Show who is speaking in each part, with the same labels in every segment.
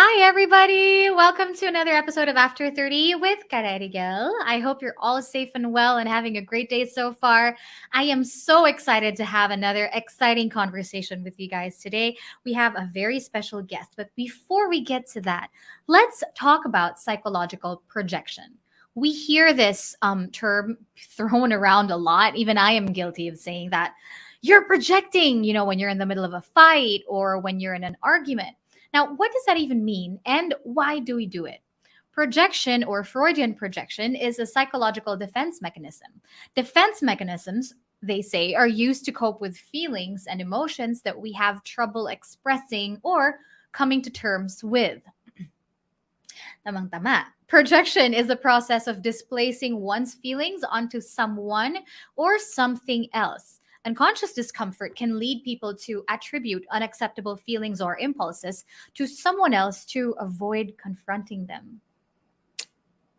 Speaker 1: Hi, everybody. Welcome to another episode of After 30 with Eriguel. I hope you're all safe and well and having a great day so far. I am so excited to have another exciting conversation with you guys today. We have a very special guest, but before we get to that, let's talk about psychological projection. We hear this term thrown around a lot. Even I am guilty of saying that. You're projecting, when you're in the middle of a fight or when you're in an argument. Now, what does that even mean and why do we do it? Projection or Freudian projection is a psychological defense mechanism. Defense mechanisms, they say, are used to cope with feelings and emotions that we have trouble expressing or coming to terms with. Tamang-tama. Projection is the process of displacing one's feelings onto someone or something else. Unconscious discomfort can lead people to attribute unacceptable feelings or impulses to someone else to avoid confronting them.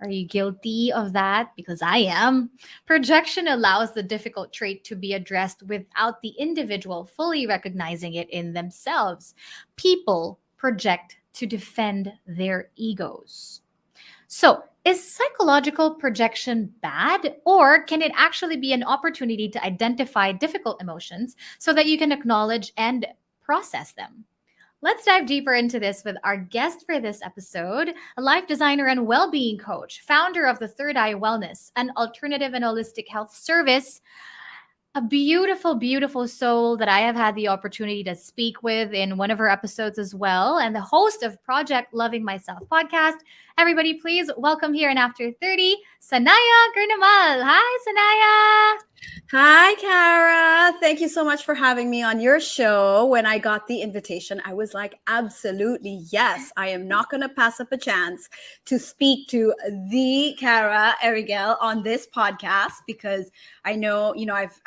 Speaker 1: Are you guilty of that? Because I am. Projection allows the difficult trait to be addressed without the individual fully recognizing it in themselves. People project to defend their egos. So, is psychological projection bad, or can it actually be an opportunity to identify difficult emotions so that you can acknowledge and process them? Let's dive deeper into this with our guest for this episode, a life designer and well-being coach, founder of the Third Eye Wellness, an alternative and holistic health service. A beautiful, beautiful soul that I have had the opportunity to speak with in one of her episodes as well, and the host of Project Loving Myself podcast. Everybody, please welcome here in After 30, Sanaiyah Gurnamal. Hi, Sanaiyah.
Speaker 2: Hi, Kara. Thank you so much for having me on your show. When I got the invitation, I was like, absolutely, yes. I am not going to pass up a chance to speak to the Kara Eriguel on this podcast because I know,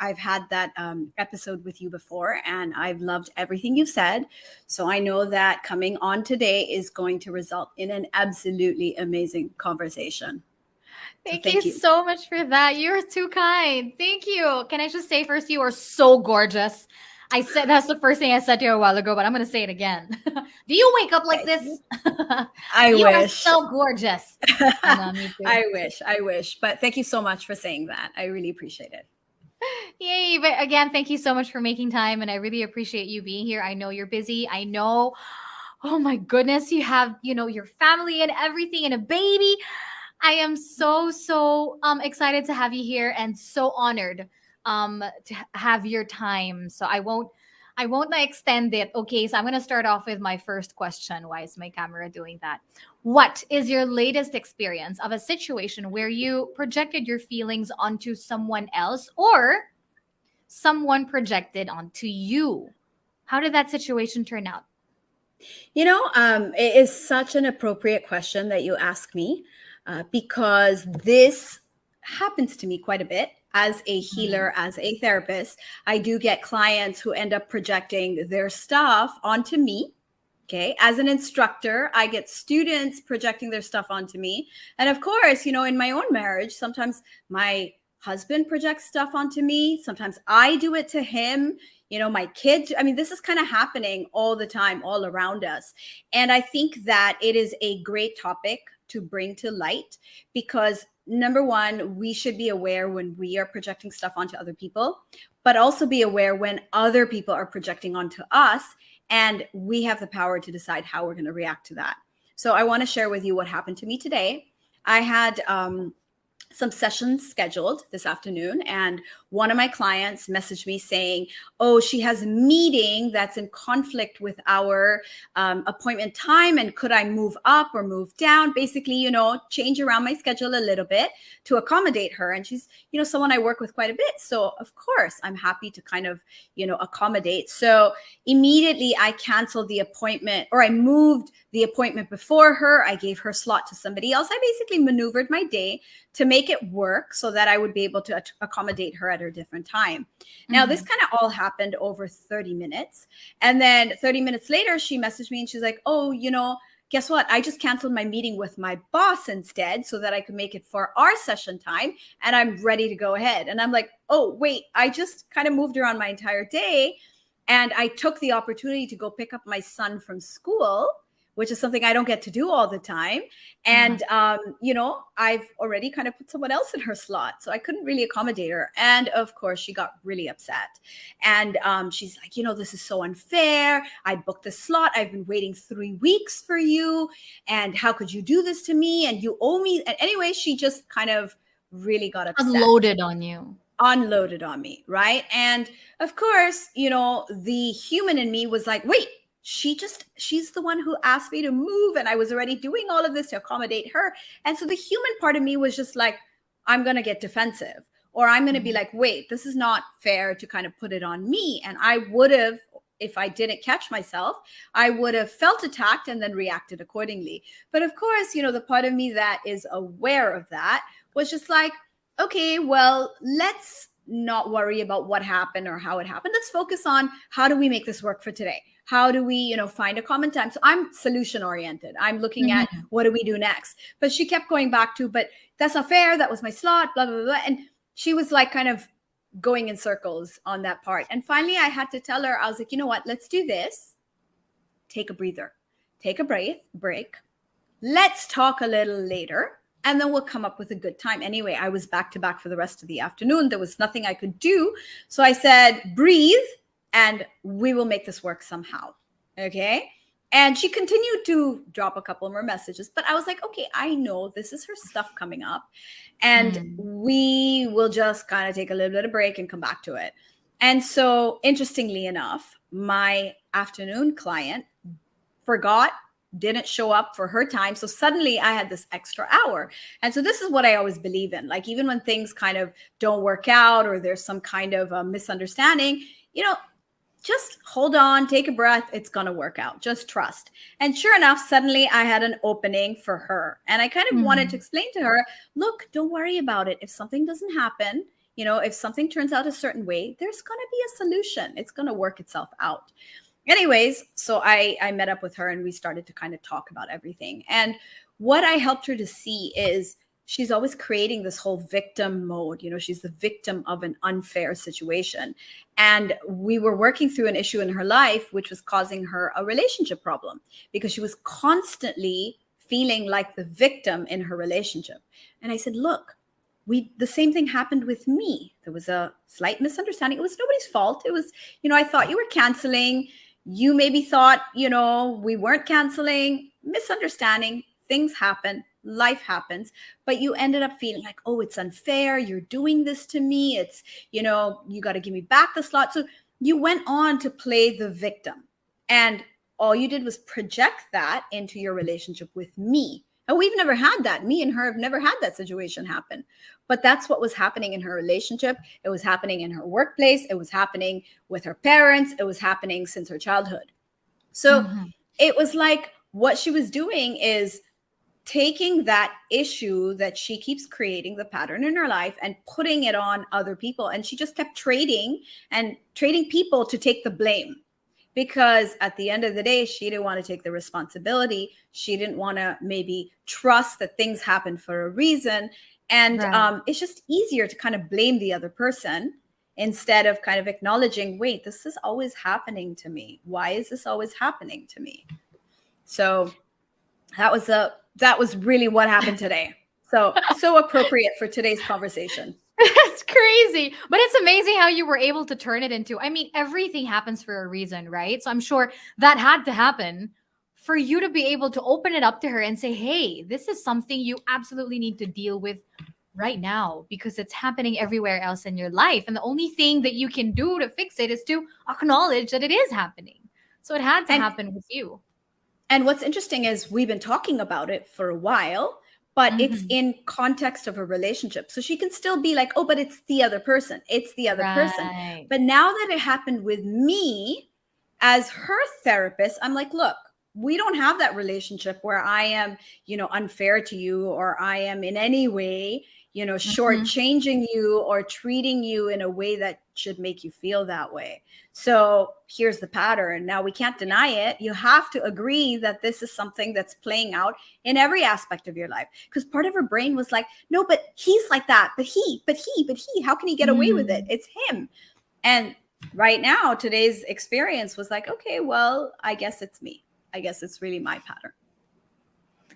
Speaker 2: I've had that episode with you before and I've loved everything you've said. So I know that coming on today is going to result in an absolutely amazing conversation.
Speaker 1: Thank you so much for that. You're too kind. Thank you. Can I just say first, you are so gorgeous. I said that's the first thing I said to you a while ago, but I'm going to say it again. Do you wake up like this? You
Speaker 2: wish.
Speaker 1: are so gorgeous.
Speaker 2: Me too. I wish. But thank you so much for saying that. I really appreciate it.
Speaker 1: Yay. But again, thank you so much for making time. And I really appreciate you being here. I know you're busy. I know, oh my goodness, you have, your family and everything and a baby. I am so excited to have you here and so honored to have your time. So I won't extend it. Okay, so I'm going to start off with my first question. Why is my camera doing that? What is your latest experience of a situation where you projected your feelings onto someone else or someone projected onto you? How did that situation turn out?
Speaker 2: It is such an appropriate question that you ask me. Because this happens to me quite a bit as a healer, as a therapist. I do get clients who end up projecting their stuff onto me. Okay. As an instructor, I get students projecting their stuff onto me. And of course, in my own marriage, sometimes my husband projects stuff onto me. Sometimes I do it to him. My kids, this is kind of happening all the time, all around us. And I think that it is a great topic to bring to light because number one, we should be aware when we are projecting stuff onto other people, but also be aware when other people are projecting onto us, and we have the power to decide how we're going to react to that. So I want to share with you what happened to me today. I had some sessions scheduled this afternoon, and one of my clients messaged me saying, oh, she has a meeting that's in conflict with our appointment time, and could I move up or move down? Basically, change around my schedule a little bit to accommodate her. And she's, someone I work with quite a bit. So of course, I'm happy to kind of, accommodate. So immediately I canceled the appointment, or I moved the appointment before her. I gave her slot to somebody else. I basically maneuvered my day to make it work so that I would be able to accommodate her at her different time. Now, this kind of all happened over 30 minutes. And then 30 minutes later, she messaged me and she's like, oh, guess what? I just canceled my meeting with my boss instead so that I could make it for our session time. And I'm ready to go ahead. And I'm like, oh, wait, I just kind of moved around my entire day. And I took the opportunity to go pick up my son from school, which is something I don't get to do all the time. And, I've already kind of put someone else in her slot. So I couldn't really accommodate her. And of course, she got really upset. And she's like, this is so unfair. I booked the slot. I've been waiting 3 weeks for you. And how could you do this to me? And you owe me. And anyway, she just kind of really got upset. Unloaded on me, right? And of course, the human in me was like, wait, she's the one who asked me to move, and I was already doing all of this to accommodate her. And so the human part of me was just like, I'm going to get defensive, or I'm going to be like, wait, this is not fair to kind of put it on me. And I would have, if I didn't catch myself, I would have felt attacked and then reacted accordingly. But of course, the part of me that is aware of that was just like, okay, well, let's not worry about what happened or how it happened. Let's focus on how do we make this work for today? How do we, find a common time? So I'm solution oriented. I'm looking at what do we do next? But she kept going back to, but that's not fair. That was my slot, blah, blah, blah. And she was like kind of going in circles on that part. And finally, I had to tell her, I was like, you know what? Let's do this. Take a breather. Take a break. Let's talk a little later. And then we'll come up with a good time. Anyway, I was back to back for the rest of the afternoon. There was nothing I could do. So I said, breathe, and we will make this work somehow. Okay. And she continued to drop a couple more messages, but I was like, okay, I know this is her stuff coming up, and we will just kind of take a little bit of break and come back to it. And so interestingly enough, my afternoon client didn't show up for her time. So suddenly I had this extra hour. And so this is what I always believe in. Like, even when things kind of don't work out or there's some kind of a misunderstanding, just hold on, take a breath. It's going to work out. Just trust. And sure enough, suddenly I had an opening for her. And I kind of wanted to explain to her, look, don't worry about it. If something doesn't happen, if something turns out a certain way, there's going to be a solution. It's going to work itself out. Anyways, so I met up with her and we started to kind of talk about everything. And what I helped her to see is she's always creating this whole victim mode. She's the victim of an unfair situation. And we were working through an issue in her life, which was causing her a relationship problem because she was constantly feeling like the victim in her relationship. And I said, look, the same thing happened with me. There was a slight misunderstanding. It was nobody's fault. It was, I thought you were canceling. You maybe thought, we weren't canceling. Misunderstanding. Things happen. Life happens. But you ended up feeling like, oh, it's unfair. You're doing this to me. It's, you got to give me back the slot. So you went on to play the victim. And all you did was project that into your relationship with me. And we've never had that. Me and her have never had that situation happen. But that's what was happening in her relationship. It was happening in her workplace. It was happening with her parents. It was happening since her childhood. So it was like what she was doing is taking that issue that she keeps creating, the pattern in her life, and putting it on other people. And she just kept trading people to take the blame. Because at the end of the day, she didn't want to take the responsibility. She didn't want to maybe trust that things happen for a reason. And it's just easier to kind of blame the other person instead of kind of acknowledging, wait, this is always happening to me. Why is this always happening to me? So that was really what happened today. So appropriate for today's conversation.
Speaker 1: That's crazy. But it's amazing how you were able to turn it into, everything happens for a reason, right? So I'm sure that had to happen for you to be able to open it up to her and say, hey, this is something you absolutely need to deal with right now because it's happening everywhere else in your life. And the only thing that you can do to fix it is to acknowledge that it is happening. So it had to happen with you.
Speaker 2: And what's interesting is we've been talking about it for a while, but it's in context of a relationship. So she can still be like, oh, but it's the other person. It's the other person. But now that it happened with me as her therapist, I'm like, look, we don't have that relationship where I am, unfair to you, or I am in any way, shortchanging you or treating you in a way that should make you feel that way. So here's the pattern. Now we can't deny it. You have to agree that this is something that's playing out in every aspect of your life. Because part of her brain was like, no, but he's like that. But he, how can he get away with it? It's him. And right now, today's experience was like, okay, well, I guess it's me. I guess it's really my pattern.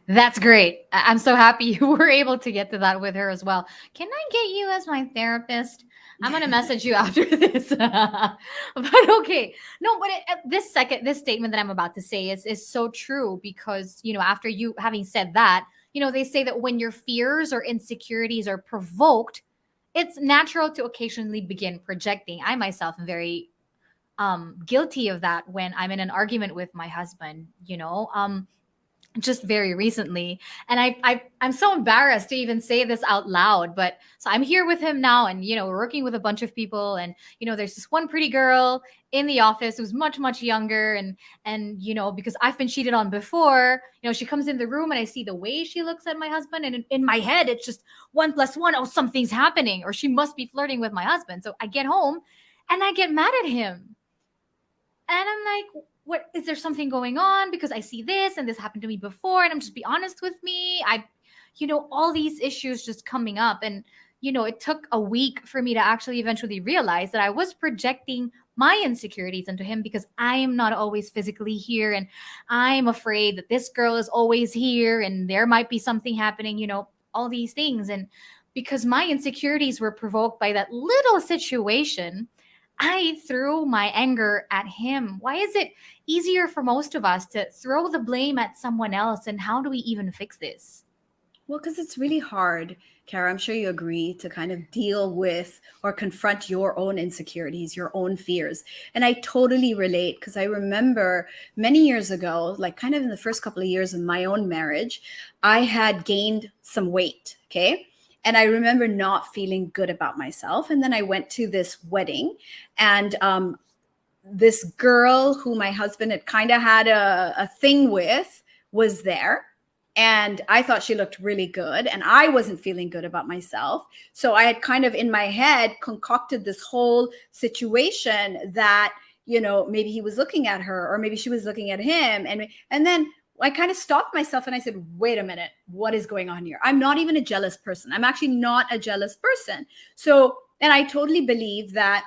Speaker 1: That's great. I'm so happy you were able to get to that with her as well. Can I get you as my therapist? I'm gonna message you after this. But okay, no, but this statement that I'm about to say is so true because after you having said that, they say that when your fears or insecurities are provoked, it's natural to occasionally begin projecting. I myself am very guilty of that when I'm in an argument with my husband. Just very recently, and I'm so embarrassed to even say this out loud, but so I'm here with him now, and we're working with a bunch of people, and there's this one pretty girl in the office who's much younger, and because I've been cheated on before, she comes in the room and I see the way she looks at my husband, and in my head it's just 1 + 1. Oh, something's happening, or she must be flirting with my husband. So I get home and I get mad at him, and I'm like, what is there something going on? Because I see this and this happened to me before, and I'm just be honest with me. All these issues just coming up. And, it took a week for me to actually eventually realize that I was projecting my insecurities into him because I am not always physically here. And I'm afraid that this girl is always here and there might be something happening, all these things. And because my insecurities were provoked by that little situation, I threw my anger at him. Why is it easier for most of us to throw the blame at someone else? And how do we even fix this?
Speaker 2: Well, because it's really hard, Kara, I'm sure you agree, to kind of deal with or confront your own insecurities, your own fears. And I totally relate because I remember many years ago, like kind of in the first couple of years of my own marriage, I had gained some weight. Okay. And I remember not feeling good about myself. And then I went to this wedding, and this girl who my husband had kind of had a thing with was there. And I thought she looked really good, and I wasn't feeling good about myself. So I had kind of in my head concocted this whole situation that, maybe he was looking at her or maybe she was looking at him. And then I kind of stopped myself and I said, wait a minute, what is going on here? I'm not even a jealous person. I'm actually not a jealous person. So, and I totally believe that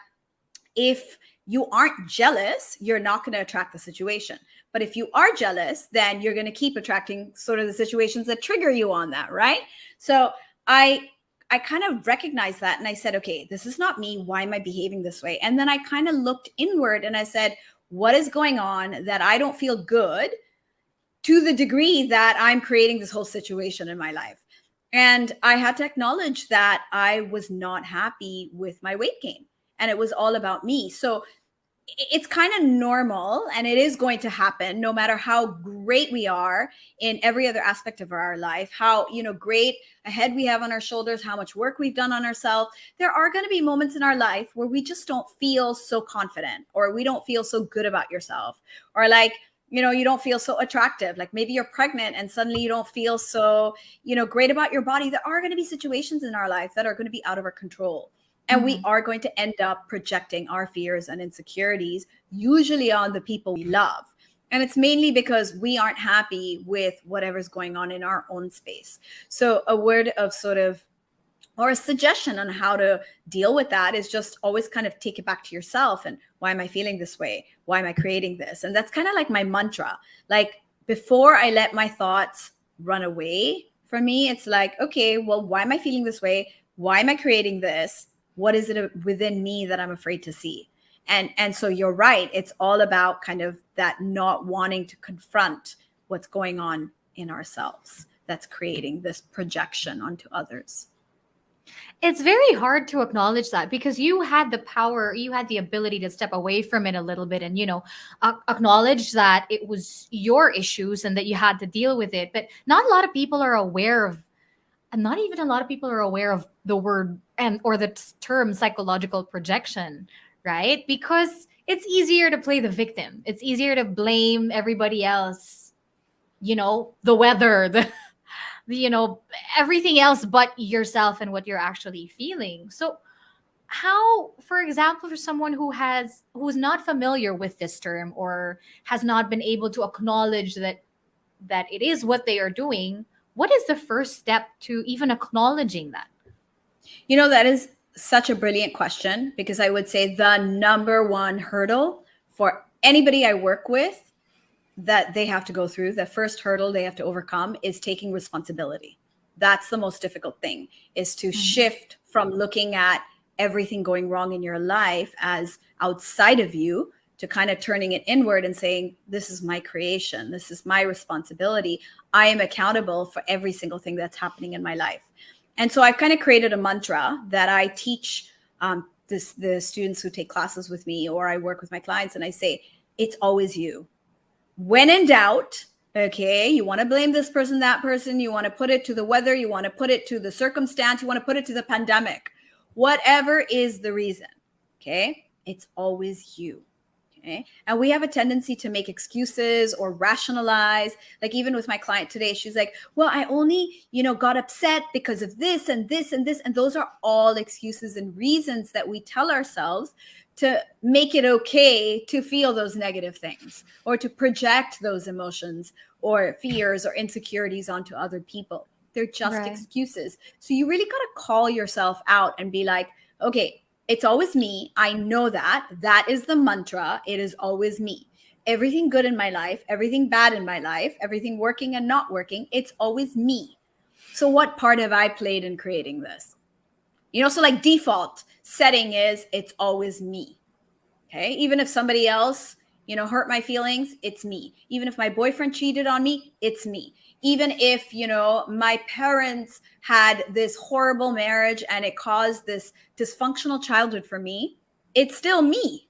Speaker 2: if you aren't jealous, you're not going to attract the situation. But if you are jealous, then you're going to keep attracting sort of the situations that trigger you on that, right? So I kind of recognized that, and I said, okay, this is not me. Why am I behaving this way? And then I kind of looked inward and I said, what is going on that I don't feel good to the degree that I'm creating this whole situation in my life? And I had to acknowledge that I was not happy with my weight gain, and it was all about me. So it's kind of normal, and it is going to happen no matter how great we are in every other aspect of our life, how great a head we have on our shoulders, how much work we've done on ourselves. There are going to be moments in our life where we just don't feel so confident, or we don't feel so good about yourself, or like you don't feel so attractive. Like maybe you're pregnant and suddenly you don't feel so great about your body. There are going to be situations in our life that are going to be out of our control. And we are going to end up projecting our fears and insecurities, usually on the people we love. And it's mainly because we aren't happy with whatever's going on in our own space. So a word of sort of, or a suggestion on how to deal with that is just always kind of take it back to yourself. And why am I feeling this way? Why am I creating this? And that's kind of like my mantra. Like before I let my thoughts run away from me, it's like, okay, well, why am I feeling this way? Why am I creating this? What is it within me that I'm afraid to see? And so you're right. It's all about kind of that not wanting to confront what's going on in ourselves that's creating this projection onto others.
Speaker 1: It's very hard to acknowledge that because you had the power, you had the ability to step away from it a little bit and, acknowledge that it was your issues and that you had to deal with it. But not a lot of people are aware of, and not even a lot of people are aware of the word or the term psychological projection, right? Because it's easier to play the victim. It's easier to blame everybody else, the weather, everything else but yourself and what you're actually feeling. So how, for example, for someone who's not familiar with this term or has not been able to acknowledge that it is what they are doing, what is the first step to even acknowledging that?
Speaker 2: That is such a brilliant question, because I would say the number one hurdle for anybody I work with that they have to go through, the first hurdle they have to overcome, is taking responsibility. That's the most difficult thing, is to shift from looking at everything going wrong in your life as outside of you to kind of turning it inward and saying, this is my creation. This is my responsibility. I am accountable for every single thing that's happening in my life. And so I've kind of created a mantra that I teach the students who take classes with me, or I work with my clients, and I say, it's always you. When in doubt, okay, you want to blame this person, that person, you want to put it to the weather, you want to put it to the circumstance, you want to put it to the pandemic, whatever is the reason, okay, it's always you. Okay. And we have a tendency to make excuses or rationalize. Like even with my client today, she's like, well, I only, got upset because of this and this and this. And those are all excuses and reasons that we tell ourselves to make it okay to feel those negative things, or to project those emotions or fears or insecurities onto other people. They're just excuses. So you really got to call yourself out and be like, okay, it's always me. I know that. That is the mantra. It is always me. Everything good in my life, everything bad in my life, everything working and not working, it's always me. So what part have I played in creating this? So like default setting is it's always me. Okay. Even if somebody else, hurt my feelings, it's me. Even if my boyfriend cheated on me, it's me. Even if, my parents had this horrible marriage and it caused this dysfunctional childhood for me, it's still me.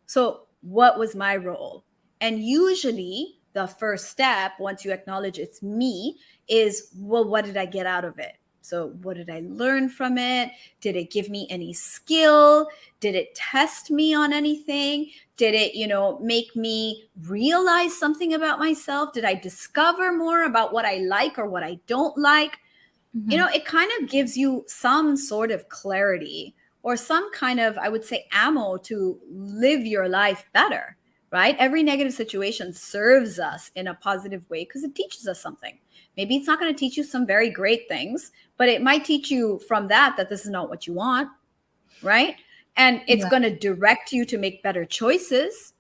Speaker 2: So what was my role? And usually the first step, once you acknowledge it's me, is, well, what did I get out of it? So what did I learn from it? Did it give me any skill? Did it test me on anything? Did it, make me realize something about myself? Did I discover more about what I like or what I don't like? It kind of gives you some sort of clarity or some kind of, I would say, ammo to live your life better, right? Every negative situation serves us in a positive way because it teaches us something. Maybe it's not going to teach you some very great things, but it might teach you from that this is not what you want, right? And it's going to direct you to make better choices.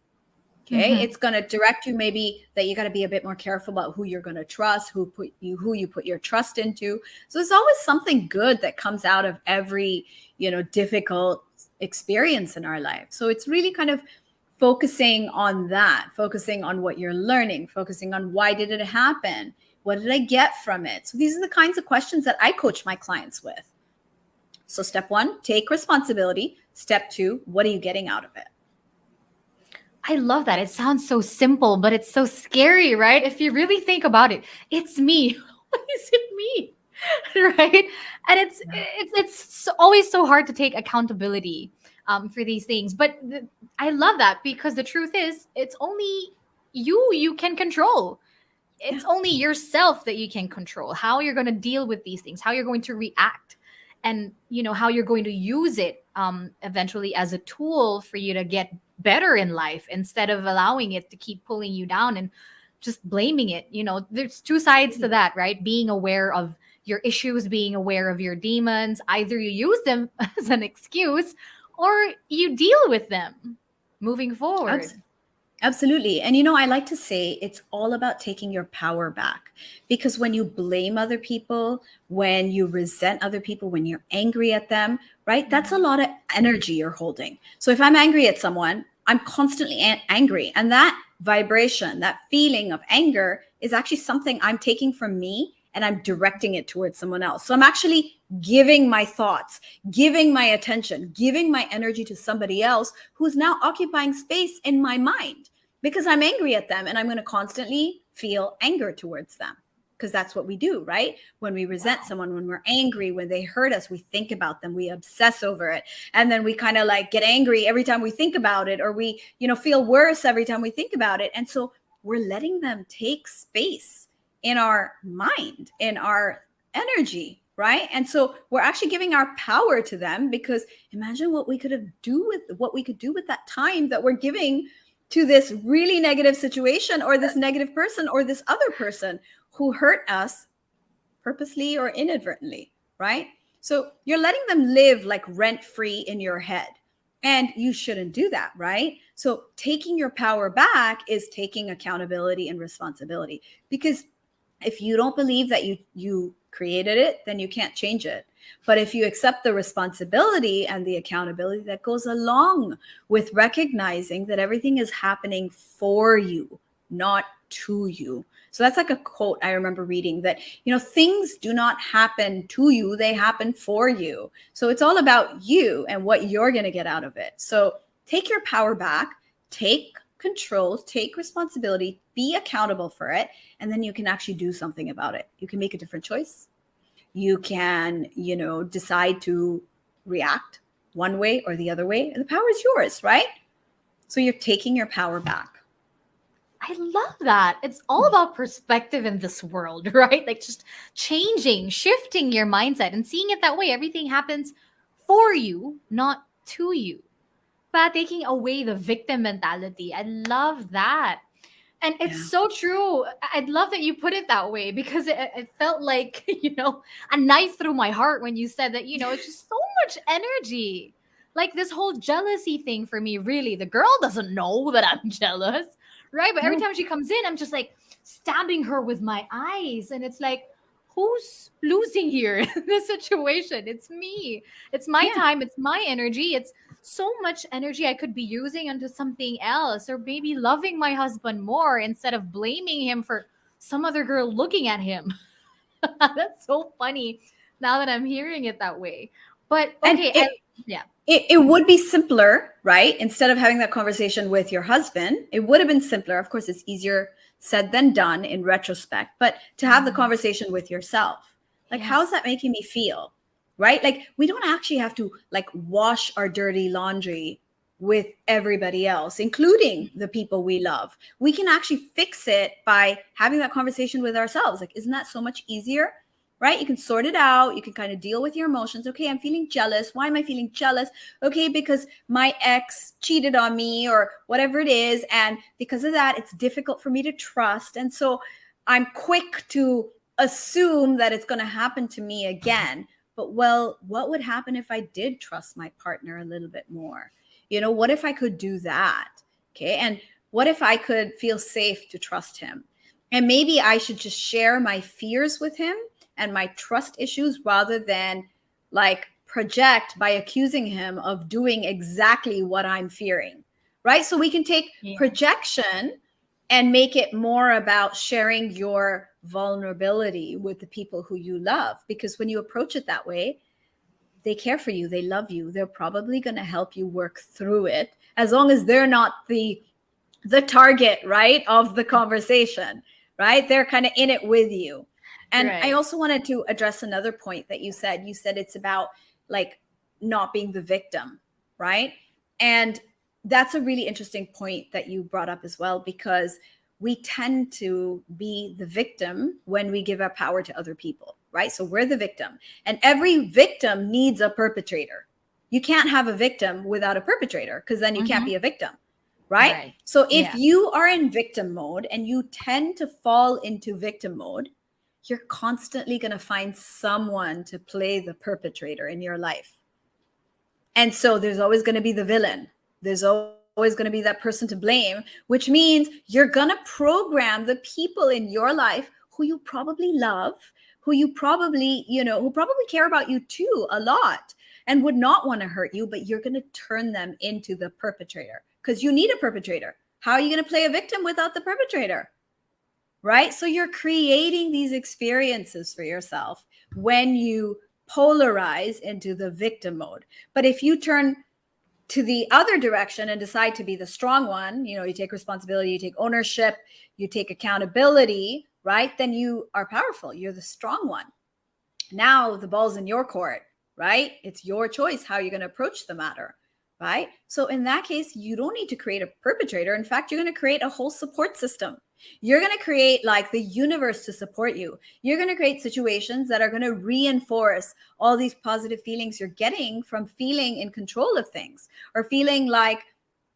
Speaker 2: Okay. It's going to direct you maybe that you got to be a bit more careful about who you're going to trust, who you put your trust into. So there's always something good that comes out of every, difficult experience in our life. So it's really kind of focusing on that, focusing on what you're learning, focusing on why did it happen? What did I get from it? So these are the kinds of questions that I coach my clients with. So step 1, take responsibility. Step 2, what are you getting out of it?
Speaker 1: I love that. It sounds so simple, but it's so scary, right? If you really think about it, it's me. Why is it me? Right? And it's always so hard to take accountability for these things. But I love that because the truth is, it's only you can control. It's only yourself that you can control, how you're going to deal with these things, how you're going to react, and how you're going to use it eventually as a tool for you to get better in life, instead of allowing it to keep pulling you down and just blaming it. There's two sides to that, right? Being aware of your issues, being aware of your demons. Either you use them as an excuse or you deal with them moving forward.
Speaker 2: Absolutely. And, I like to say it's all about taking your power back, because when you blame other people, when you resent other people, when you're angry at them, right, that's a lot of energy you're holding. So if I'm angry at someone, I'm constantly angry. And that vibration, that feeling of anger is actually something I'm taking from me and I'm directing it towards someone else. So I'm actually giving my thoughts, giving my attention, giving my energy to somebody else who's now occupying space in my mind, because I'm angry at them and I'm going to constantly feel anger towards them, because that's what we do, right? When we resent someone, when we're angry, when they hurt us, we think about them, we obsess over it. And then we kind of like get angry every time we think about it, or we, feel worse every time we think about it. And so we're letting them take space in our mind, in our energy, right? And so we're actually giving our power to them, because imagine what we could do with that time that we're giving to this really negative situation, or this negative person, or this other person who hurt us purposely or inadvertently, right? So you're letting them live like rent-free in your head. And you shouldn't do that, right? So taking your power back is taking accountability and responsibility. Because if you don't believe that you created it, then you can't change it. But if you accept the responsibility and the accountability that goes along with recognizing that everything is happening for you, not to you. So that's like a quote I remember reading, that, things do not happen to you, they happen for you. So it's all about you and what you're going to get out of it. So take your power back, take control, take responsibility, be accountable for it, and then you can actually do something about it. You can make a different choice. You can, decide to react one way or the other way, and the power is yours, right? So you're taking your power back.
Speaker 1: I love that. It's all about perspective in this world, right? Like just changing, shifting your mindset and seeing it that way. Everything happens for you, not to you. But taking away the victim mentality. I love that. And it's so true. I'd love that you put it that way, because it felt like, a knife through my heart when you said that, it's just so much energy. Like this whole jealousy thing for me, really, the girl doesn't know that I'm jealous, right? But every time she comes in, I'm just like stabbing her with my eyes. And it's like, who's losing here in this situation? It's me. It's my time. It's my energy. It's so much energy I could be using onto something else, or maybe loving my husband more instead of blaming him for some other girl looking at him. That's so funny now that I'm hearing it that way. But okay,
Speaker 2: it would be simpler, right? Instead of having that conversation with your husband, it would have been simpler. Of course, it's easier said than done in retrospect, but to have the conversation with yourself, like, how's that making me feel? Right? Like, we don't actually have to like wash our dirty laundry with everybody else, including the people we love. We can actually fix it by having that conversation with ourselves. Like, isn't that so much easier? Right? You can sort it out. You can kind of deal with your emotions. Okay, I'm feeling jealous. Why am I feeling jealous? Okay, because my ex cheated on me or whatever it is. And because of that, it's difficult for me to trust. And so I'm quick to assume that it's going to happen to me again. But well, what would happen if I did trust my partner a little bit more? What if I could do that? Okay. And what if I could feel safe to trust him? And maybe I should just share my fears with him and my trust issues, rather than like project by accusing him of doing exactly what I'm fearing, right? So we can take projection and make it more about sharing your vulnerability with the people who you love. Because when you approach it that way, they care for you, they love you, they're probably going to help you work through it, as long as they're not the target, right, of the conversation, right? They're kind of in it with you. And I also wanted to address another point that you said. You said it's about like not being the victim, right? And that's a really interesting point that you brought up as well, because we tend to be the victim when we give our power to other people, right? So we're the victim, and every victim needs a perpetrator. You can't have a victim without a perpetrator, because then you can't be a victim, right? So if you are in victim mode and you tend to fall into victim mode, you're constantly going to find someone to play the perpetrator in your life. And so there's always going to be the villain. There's always going to be that person to blame, which means you're going to program the people in your life who you probably love, who you probably, who probably care about you too a lot and would not want to hurt you, but you're going to turn them into the perpetrator, because you need a perpetrator. How are you going to play a victim without the perpetrator? Right? So you're creating these experiences for yourself when you polarize into the victim mode. But if you turn to the other direction and decide to be the strong one, you take responsibility, you take ownership, you take accountability, right? Then you are powerful. You're the strong one. Now the ball's in your court, right? It's your choice how you're going to approach the matter, right? So in that case, you don't need to create a perpetrator. In fact, you're going to create a whole support system. You're going to create like the universe to support you. You're going to create situations that are going to reinforce all these positive feelings you're getting from feeling in control of things, or feeling like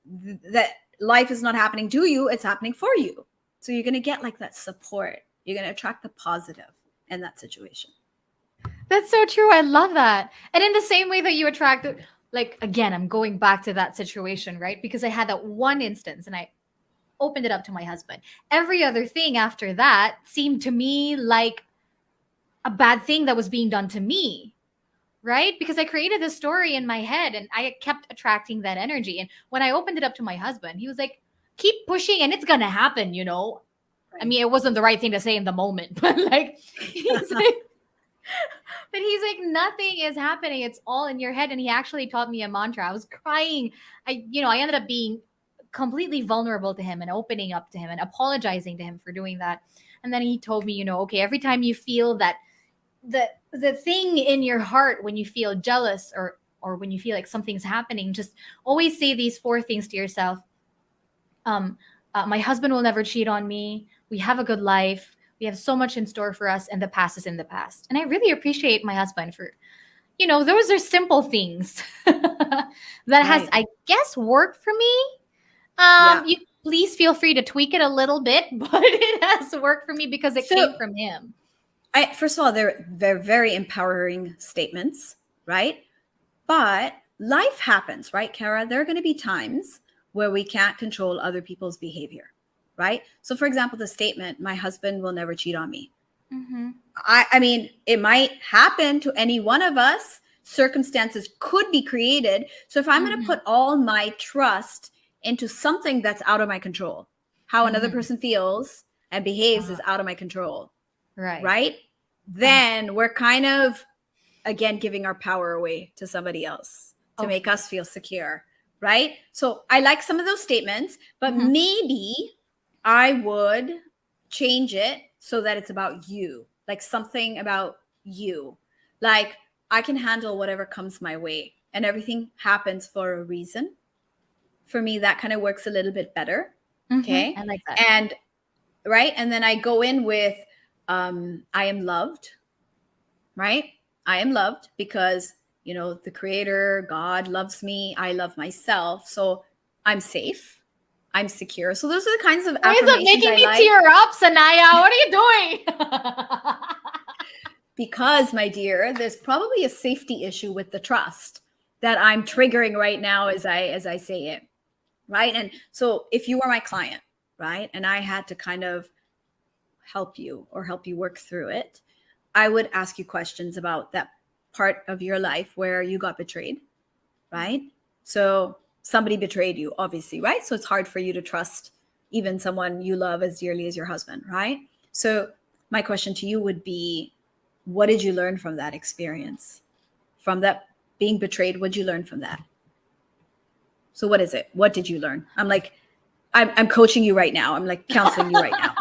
Speaker 2: that life is not happening to you, it's happening for you. So you're going to get like that support. You're going to attract the positive in that situation.
Speaker 1: That's so true. I love that. And in the same way that you attract like, again, I'm going back to that situation, right? Because I had that one instance and I opened it up to my husband. Every other thing after that seemed to me like a bad thing that was being done to me, right? Because I created this story in my head and I kept attracting that energy. And when I opened it up to my husband, he was like, keep pushing and it's going to happen, you know? I mean, it wasn't the right thing to say in the moment, but like, he's like, but he's like, nothing is happening. It's all in your head. And he actually taught me a mantra. I was crying. I ended up being completely vulnerable to him and opening up to him and apologizing to him for doing that. And then he told me, okay, every time you feel that the thing in your heart, when you feel jealous or when you feel like something's happening, just always say these 4 things to yourself. My husband will never cheat on me. We have a good life. We have so much in store for us, and the past is in the past. And I really appreciate my husband for, those are simple things that has, I guess, worked for me. You please feel free to tweak it a little bit, but it has worked for me because it came from him.
Speaker 2: First of all, they're very empowering statements, right? But life happens, right, Kara? There are going to be times where we can't control other people's behavior, right? So, for example, the statement, my husband will never cheat on me.
Speaker 1: Mm-hmm.
Speaker 2: I mean, it might happen to any one of us. Circumstances could be created. So if I'm going to put all my trust into something that's out of my control, how another person feels and behaves is out of my control. Right? Then we're kind of, again, giving our power away to somebody else to make us feel secure. Right? So I like some of those statements, but maybe I would change it so that it's about you, like something about you. Like, I can handle whatever comes my way and everything happens for a reason. For me, that kind of works a little bit better. Okay.
Speaker 1: I like that.
Speaker 2: And right. And then I go in with, I am loved, right? I am loved because, the creator, God loves me. I love myself. So I'm safe. I'm secure. So those are the kinds of affirmations
Speaker 1: making me
Speaker 2: like.
Speaker 1: tear up, Sanaiyah. What are you doing?
Speaker 2: Because, my dear, there's probably a safety issue with the trust that I'm triggering right now as I say it, right? And so if you were my client, right, and I had to kind of help you work through it, I would ask you questions about that part of your life where you got betrayed, right? So somebody betrayed you, obviously, right? So it's hard for you to trust even someone you love as dearly as your husband, right? So my question to you would be, what did you learn from that experience? From that being betrayed, what did you learn from that? So what is it? What did you learn? I'm coaching you right now. I'm like counseling you right now.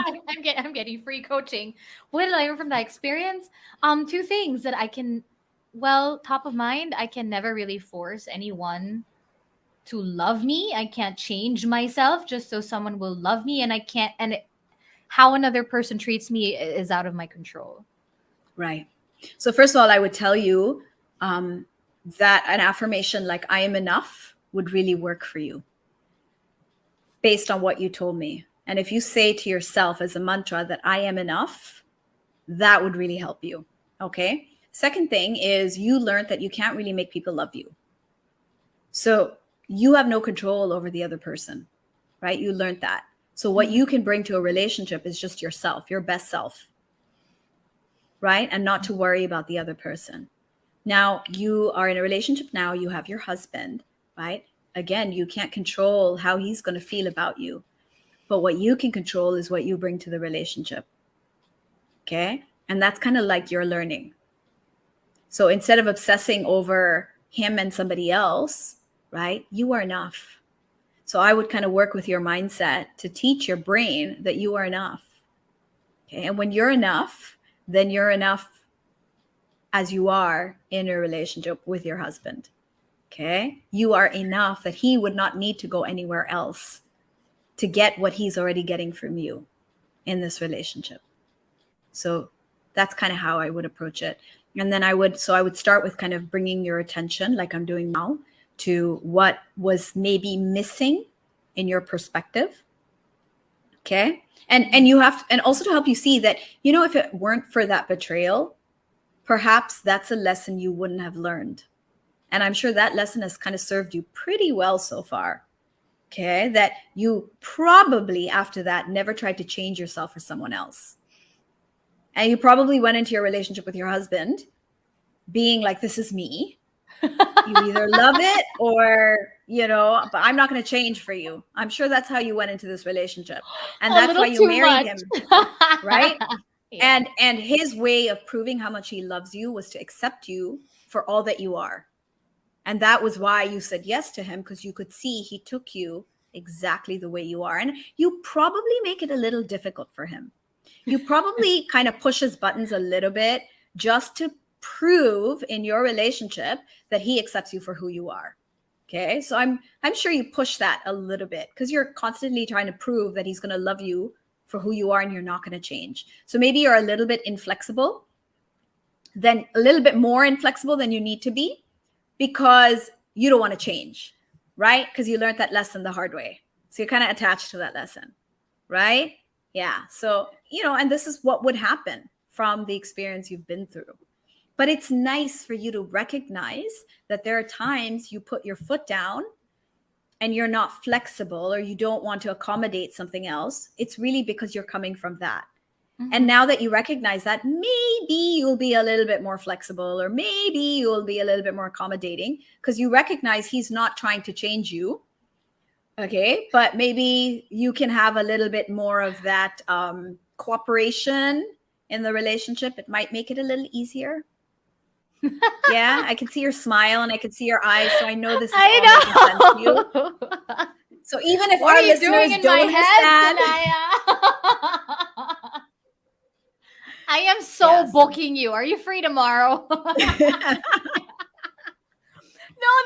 Speaker 1: I'm getting free coaching. What did I learn from that experience? 2 things that I can, top of mind, I can never really force anyone to love me. I can't change myself just so someone will love me, and how another person treats me is out of my control.
Speaker 2: Right. So first of all, I would tell you that an affirmation like I am enough would really work for you based on what you told me. And if you say to yourself as a mantra that I am enough, that would really help you. Okay. Second thing is you learned that you can't really make people love you. So you have no control over the other person, right? You learned that. So what you can bring to a relationship is just yourself, your best self, right? And not to worry about the other person. Now you are in a relationship now, you have your husband, right? Again, you can't control how he's going to feel about you. But what you can control is what you bring to the relationship. Okay? And that's kind of like your learning. So instead of obsessing over him and somebody else, right? You are enough. So I would kind of work with your mindset to teach your brain that you are enough. Okay? And when you're enough, then you're enough as you are in a relationship with your husband. Okay? You are enough that he would not need to go anywhere else to get what he's already getting from you in this relationship. So that's kind of how I would approach it. And then I would start with kind of bringing your attention, like I'm doing now, to what was maybe missing in your perspective. Okay? And you have to, and also to help you see that, if it weren't for that betrayal, perhaps that's a lesson you wouldn't have learned. And I'm sure that lesson has kind of served you pretty well so far. Okay. That you probably after that never tried to change yourself for someone else. And you probably went into your relationship with your husband being like, this is me. You either love it or, but I'm not going to change for you. I'm sure that's how you went into this relationship. And
Speaker 1: A
Speaker 2: that's why
Speaker 1: little
Speaker 2: you
Speaker 1: too
Speaker 2: married
Speaker 1: much.
Speaker 2: him, right?
Speaker 1: Yeah.
Speaker 2: And his way of proving how much he loves you was to accept you for all that you are. And that was why you said yes to him, because you could see he took you exactly the way you are. And you probably make it a little difficult for him. You probably kind of push his buttons a little bit just to prove in your relationship that he accepts you for who you are. Okay. So I'm sure you push that a little bit because you're constantly trying to prove that he's going to love you for who you are and you're not going to change. So maybe you're a little bit inflexible, then a little bit more inflexible than you need to be because you don't want to change, right? Because you learned that lesson the hard way. So you're kind of attached to that lesson, right? Yeah. So, and this is what would happen from the experience you've been through. But it's nice for you to recognize that there are times you put your foot down and you're not flexible or you don't want to accommodate something else. It's really because you're coming from that.
Speaker 1: Mhm.
Speaker 2: And now that you recognize that, maybe you'll be a little bit more flexible or maybe you'll be a little bit more accommodating because you recognize he's not trying to change you. Okay. But maybe you can have a little bit more of that cooperation in the relationship. It might make it a little easier. Yeah, I can see your smile and I can see your eyes. So I know this is all making sense to you.
Speaker 1: know.
Speaker 2: So even if
Speaker 1: What
Speaker 2: our
Speaker 1: are you doing
Speaker 2: listeners
Speaker 1: in my
Speaker 2: don't
Speaker 1: head,
Speaker 2: understand,
Speaker 1: Sanaiyah? I am so
Speaker 2: yeah, so-
Speaker 1: booking you. Are you free tomorrow? No,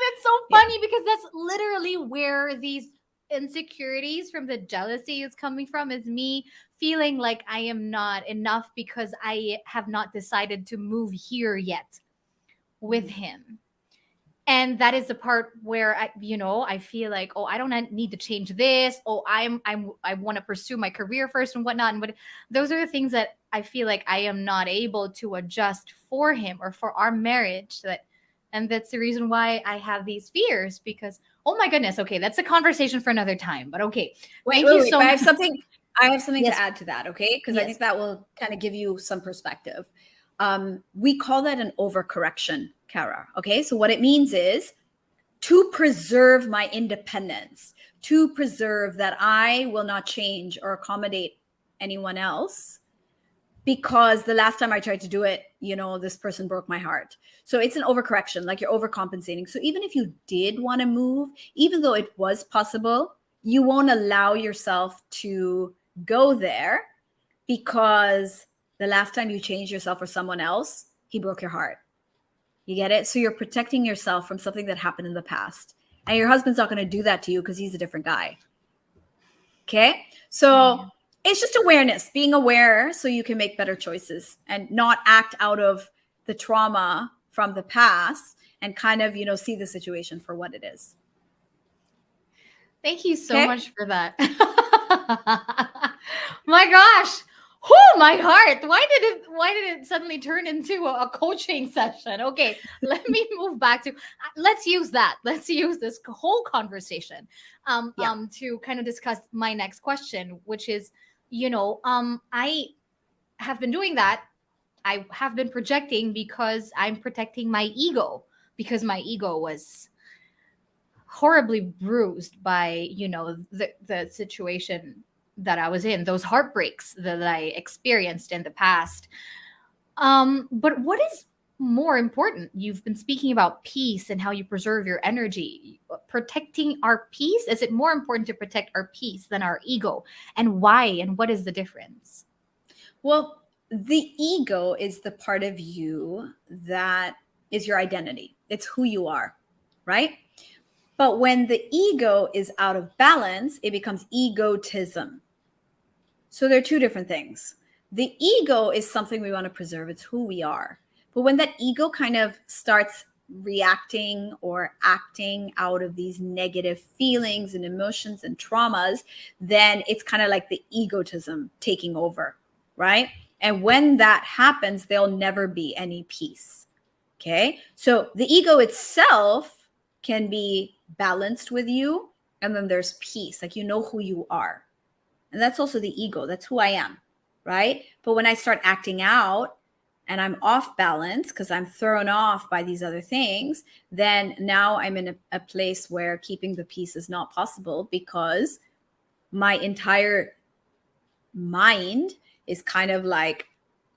Speaker 1: that's so funny because that's literally where these insecurities from the jealousy is coming from, is me feeling like I am not enough because I have not decided to move here yet with him. And that is the part where I feel like, oh, I don't need to change this. Oh, I want to pursue my career first and whatnot. But those are the things that I feel like I am not able to adjust for him or for our marriage. And that's the reason why I have these fears, because, oh my goodness. Okay. That's a conversation for another time, but okay.
Speaker 2: wait,
Speaker 1: Thank you
Speaker 2: wait,
Speaker 1: so
Speaker 2: but
Speaker 1: much.
Speaker 2: I have something
Speaker 1: Yes.
Speaker 2: to add to that, okay? Because I
Speaker 1: Yes.
Speaker 2: think that will kind of give you some perspective. We call that an overcorrection, Kara. Okay. So what it means is to preserve my independence, to preserve that I will not change or accommodate anyone else, because the last time I tried to do it, this person broke my heart. So it's an overcorrection, like you're overcompensating. So even if you did want to move, even though it was possible, you won't allow yourself to go there because the last time you changed yourself for someone else, he broke your heart. You get it? So you're protecting yourself from something that happened in the past. And your husband's not going to do that to you because he's a different guy. Okay? So it's just awareness, being aware so you can make better choices and not act out of the trauma from the past and kind of, see the situation for what it is.
Speaker 1: Thank you so
Speaker 2: Okay?
Speaker 1: much for that. My gosh. Oh, my heart. Why did it suddenly turn into a coaching session? Okay, let me move back to let's use that. Let's use this whole conversation to kind of discuss my next question, which is, I have been doing that. I have been projecting because I'm protecting my ego, because my ego was horribly bruised by the situation that I was in, those heartbreaks that I experienced in the past. But what is more important? You've been speaking about peace and how you preserve your energy. Protecting our peace, is it more important to protect our peace than our ego? And why? And what is the difference?
Speaker 2: Well, the ego is the part of you that is your identity. It's who you are, right? But when the ego is out of balance, it becomes egotism. So they're two different things. The ego is something we want to preserve. It's who we are. But when that ego kind of starts reacting or acting out of these negative feelings and emotions and traumas, then it's kind of like the egotism taking over, right? And when that happens, there'll never be any peace. Okay. So the ego itself can be balanced with you. And then there's peace, like you know who you are. And that's also the ego. That's who I am. Right. But when I start acting out and I'm off balance because I'm thrown off by these other things, then now I'm in a place where keeping the peace is not possible because my entire mind is kind of like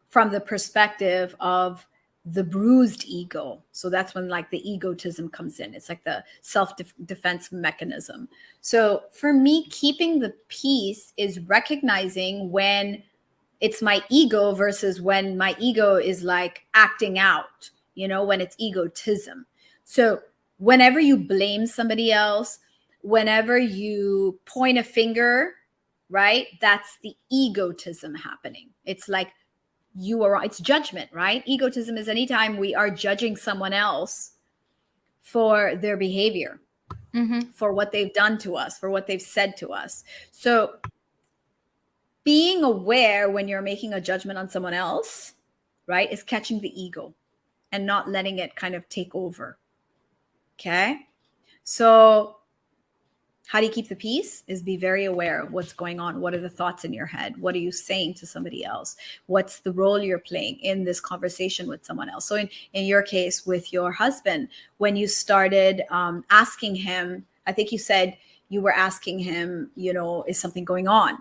Speaker 2: from the perspective of the bruised ego. So that's when like the egotism comes in. It's like the self-defense mechanism. So for me, keeping the peace is recognizing when it's my ego versus when my ego is like acting out, when it's egotism. So whenever you blame somebody else, whenever you point a finger, right, that's the egotism happening. It's like it's judgment, right? Egotism is anytime we are judging someone else for their behavior, for what they've done to us, for what they've said to us. So being aware when you're making a judgment on someone else, right, is catching the ego and not letting it kind of take over. Okay. So how do you keep the peace? Is be very aware of what's going on. What are the thoughts in your head? What are you saying to somebody else? What's the role you're playing in this conversation with someone else? So in your case with your husband, when you started asking him, I think you said you were asking him, is something going on?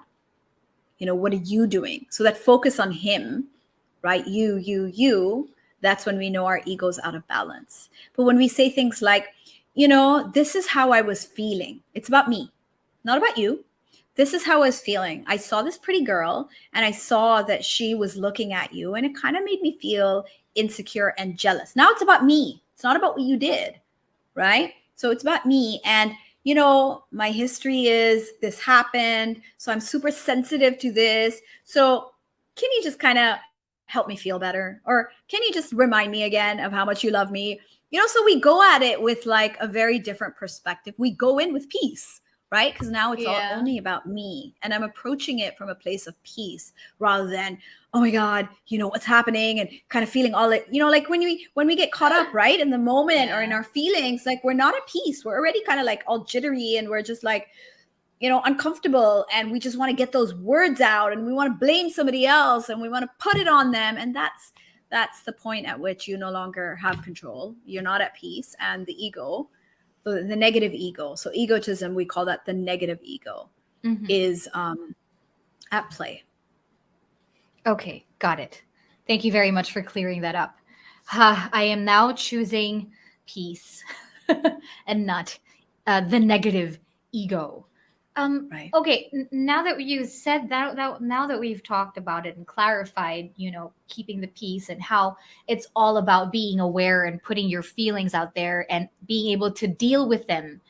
Speaker 2: What are you doing? So that focus on him, right? You, that's when we know our ego's out of balance. But when we say things like, this is how I was feeling. It's about me, not about you. This is how I was feeling. I saw this pretty girl and I saw that she was looking at you and it kind of made me feel insecure and jealous. Now it's about me. It's not about what you did, right? So it's about me. And, my history is this happened. So I'm super sensitive to this. So can you just kind of help me feel better? Or can you just remind me again of how much you love me? So we go at it with like a very different perspective. We go in with peace, right? Because now it's all only about me. And I'm approaching it from a place of peace rather than, oh my God, what's happening, and kind of feeling all it, like when we get caught up, right, in the moment or in our feelings, like we're not at peace. We're already kind of like all jittery and we're just like, uncomfortable, and we just want to get those words out and we want to blame somebody else and we want to put it on them. And that's the point at which you no longer have control. You're not at peace. And the ego, the negative ego, so egotism, we call that the negative ego, is at play.
Speaker 1: Okay, got it. Thank you very much for clearing that up. I am now choosing peace and not the negative ego.
Speaker 2: Right.
Speaker 1: Okay, now that you said that, now that we've talked about it and clarified, keeping the peace and how it's all about being aware and putting your feelings out there and being able to deal with them,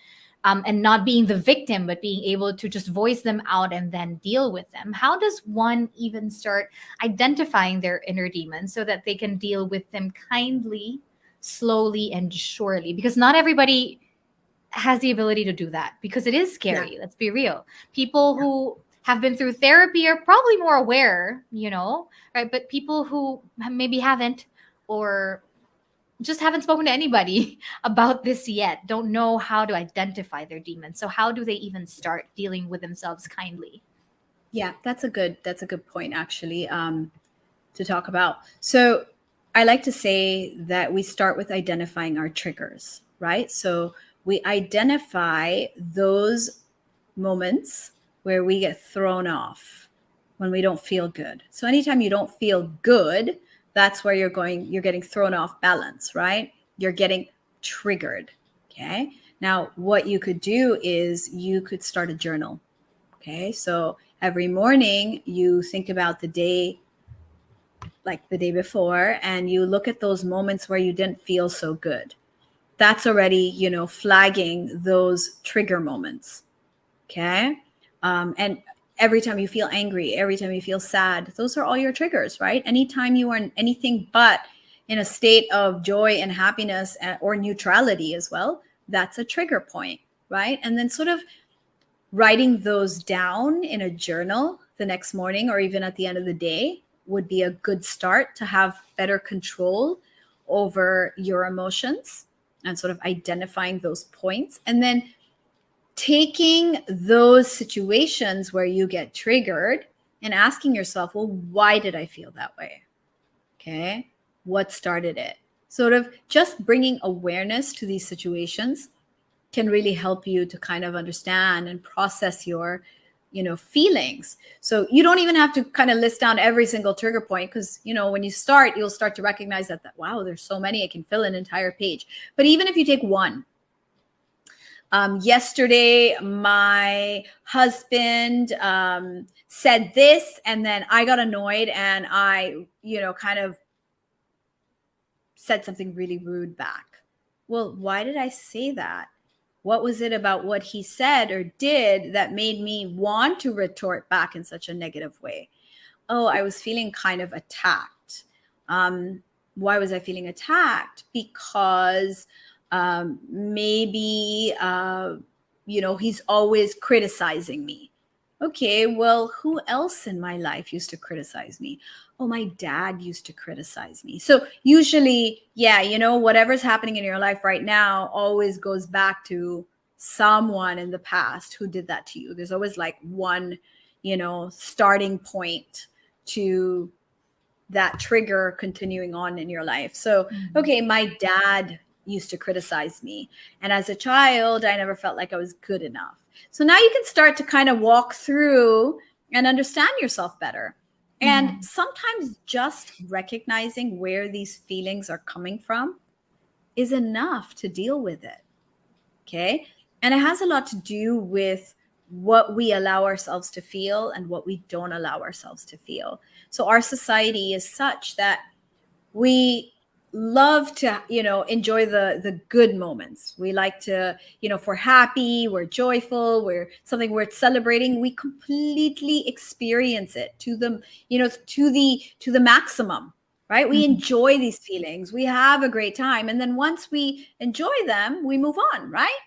Speaker 1: and not being the victim, but being able to just voice them out and then deal with them. How does one even start identifying their inner demons so that they can deal with them kindly, slowly, and surely? Because not everybody has the ability to do that, because it is scary.
Speaker 2: Yeah.
Speaker 1: Let's be real. People who have been through therapy are probably more aware, right? But people who maybe haven't, or just haven't spoken to anybody about this yet, don't know how to identify their demons. So how do they even start dealing with themselves kindly?
Speaker 2: Yeah, that's a good point actually, to talk about. So I like to say that we start with identifying our triggers, right? So we identify those moments where we get thrown off, when we don't feel good. So anytime you don't feel good, that's where you're getting thrown off balance, right? You're getting triggered. Okay. Now, what you could do is you could start a journal. Okay. So every morning you think about the day, like the day before, and you look at those moments where you didn't feel so good. That's already, flagging those trigger moments. Okay. And every time you feel angry, every time you feel sad, those are all your triggers, right? Anytime you are in anything but in a state of joy and happiness, or neutrality as well, that's a trigger point, right? And then sort of writing those down in a journal the next morning or even at the end of the day would be a good start to have better control over your emotions and sort of identifying those points, and then taking those situations where you get triggered and asking yourself, well, why did I feel that way? Okay. What started it? Sort of just bringing awareness to these situations can really help you to kind of understand and process your feelings. So you don't even have to kind of list down every single trigger point, because when you start, you'll start to recognize that wow, there's so many, I can fill an entire page. But even if you take one, yesterday my husband said this, and then I got annoyed and I kind of said something really rude back. Well, why did I say that? What was it about what he said or did that made me want to retort back in such a negative way? Oh, I was feeling kind of attacked. Why was I feeling attacked? Because maybe, he's always criticizing me. Okay, well, who else in my life used to criticize me? Oh, my dad used to criticize me. So usually, whatever's happening in your life right now always goes back to someone in the past who did that to you. There's always like one, starting point to that trigger continuing on in your life. So, okay, my dad used to criticize me, and as a child, I never felt like I was good enough. So now you can start to kind of walk through and understand yourself better. And sometimes just recognizing where these feelings are coming from is enough to deal with it. Okay. And it has a lot to do with what we allow ourselves to feel and what we don't allow ourselves to feel. So our society is such that we love to enjoy the good moments. We like to, if we're happy, we're joyful, we're something worth celebrating, we completely experience it to the to the maximum, right? We enjoy these feelings, we have a great time, and then once we enjoy them, we move on, right?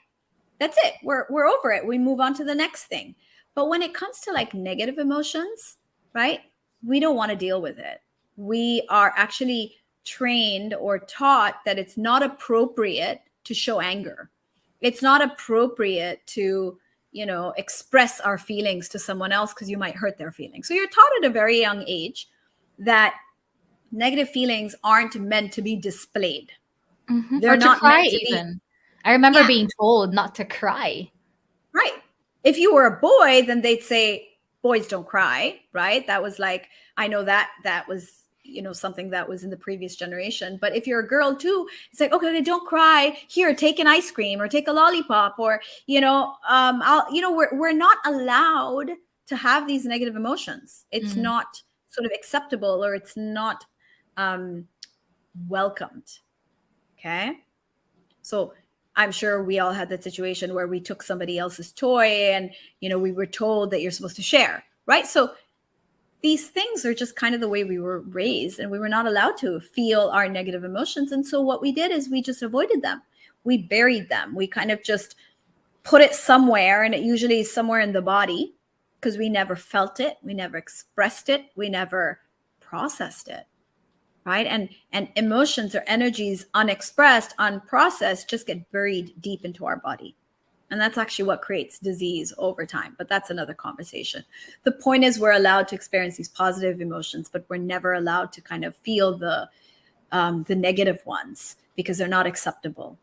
Speaker 2: That's it. We're over it. We move on to the next thing. But when it comes to like negative emotions, right, we don't want to deal with it. We are actually trained or taught that it's not appropriate to show anger. It's not appropriate to, express our feelings to someone else because you might hurt their feelings. So you're taught at a very young age that negative feelings aren't meant to be displayed. They're
Speaker 1: Or to
Speaker 2: not
Speaker 1: cry
Speaker 2: meant to be.
Speaker 1: even. I remember
Speaker 2: Yeah.
Speaker 1: being told not to cry.
Speaker 2: Right. If you were a boy, then they'd say boys don't cry, right? That was like, I know that was, something that was in the previous generation. But if you're a girl too, it's like, okay, don't cry. Here, take an ice cream or take a lollipop, or, we're not allowed to have these negative emotions. It's not sort of acceptable, or it's not welcomed. Okay. So I'm sure we all had that situation where we took somebody else's toy and, we were told that you're supposed to share, right? So these things are just kind of the way we were raised, and we were not allowed to feel our negative emotions. And so what we did is we just avoided them. We buried them. We kind of just put it somewhere, and it usually is somewhere in the body, because we never felt it. We never expressed it. We never processed it. Right. And emotions or energies unexpressed, unprocessed, just get buried deep into our body. And that's actually what creates disease over time. But that's another conversation. The point is, we're allowed to experience these positive emotions, but we're never allowed to kind of feel the negative ones, because they're not acceptable.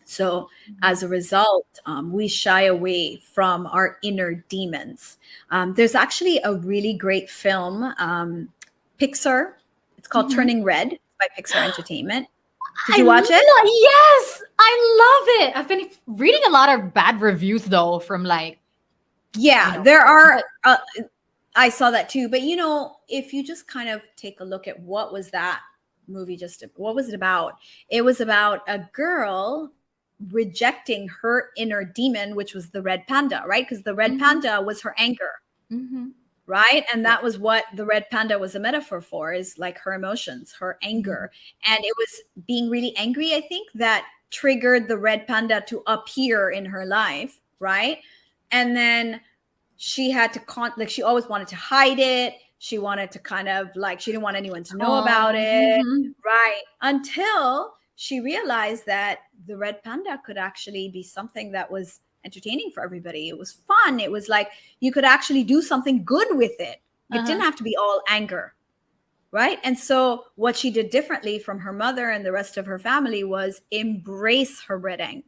Speaker 2: So as a result, we shy away from our inner demons. There's actually a really great film, Pixar. It's called Turning Red by Pixar Entertainment. Did you watch it?
Speaker 1: Yes, I love it. I've been reading a lot of bad reviews though from like.
Speaker 2: Yeah, there are. I saw that too. But if you just kind of take a look at what was that movie, what was it about? It was about a girl rejecting her inner demon, which was the red panda, right? Because the red panda was her anger. Right. And that was what the red panda was a metaphor for, is like her emotions, her anger. And it was being really angry, I think, that triggered the red panda to appear in her life. Right. And then she had to she always wanted to hide it. She wanted to kind of like, she didn't want anyone to know about
Speaker 1: Oh,
Speaker 2: it. Right. Until she realized that the red panda could actually be something that was entertaining for everybody. It was fun. It was like you could actually do something good with it. It didn't have to be all anger. Right. And so what she did differently from her mother and the rest of her family was embrace her red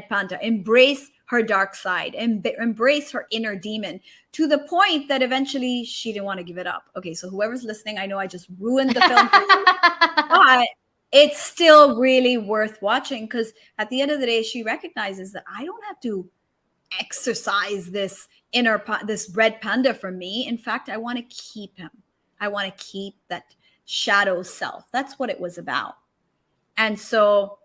Speaker 2: panda, embrace her dark side, and embrace her inner demon, to the point that eventually she didn't want to give it up. Okay, so whoever's listening, I know I just ruined the film for you, but it's still really worth watching, because at the end of the day, she recognizes that I don't have to exercise this this red panda from me. In fact, I want to keep him. I want to keep that shadow self. That's what it was about. And so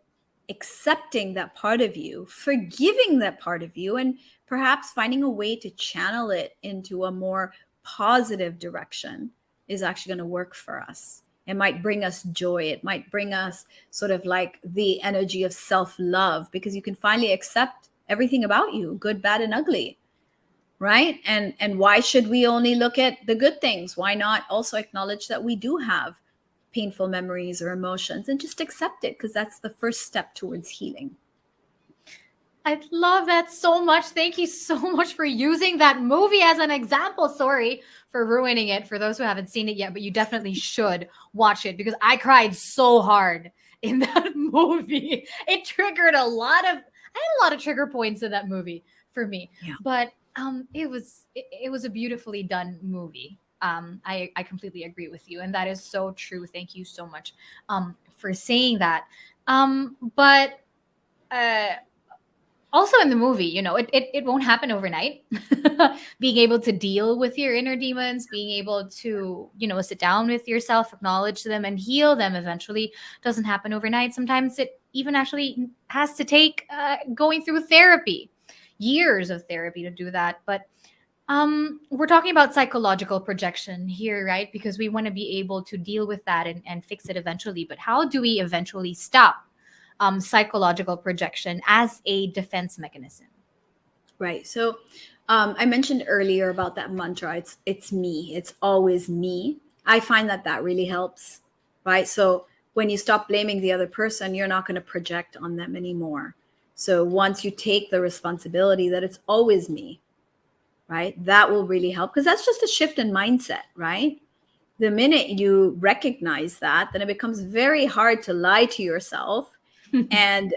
Speaker 2: accepting that part of you, forgiving that part of you, and perhaps finding a way to channel it into a more positive direction is actually going to work for us. It might bring us joy. It might bring us sort of like the energy of self-love, because you can finally accept everything about you, good, bad, and ugly. Right? And why should we only look at the good things? Why not also acknowledge that we do have painful memories or emotions, and just accept it, because that's the first step towards healing.
Speaker 1: I love that so much. Thank you so much for using that movie as an example. Sorry for ruining it for those who haven't seen it yet, but you definitely should watch it, because I cried so hard in that movie. It triggered I had a lot of trigger points in that movie for me.
Speaker 2: Yeah.
Speaker 1: But it was a beautifully done movie. I completely agree with you, and that is so true. Thank you so much for saying that. But also in the movie, it won't happen overnight. Being able to deal with your inner demons, being able to, sit down with yourself, acknowledge them, and heal them eventually doesn't happen overnight. Sometimes it even actually has to take going through therapy, years of therapy to do that. But we're talking about psychological projection here, right? Because we want to be able to deal with that and fix it eventually. But how do we eventually stop psychological projection as a defense mechanism?
Speaker 2: Right. So I mentioned earlier about that mantra. It's me. It's always me. I find that really helps. Right. So when you stop blaming the other person, you're not going to project on them anymore. So once you take the responsibility that it's always me, right, that will really help, because that's just a shift in mindset, right? The minute you recognize that, then it becomes very hard to lie to yourself and,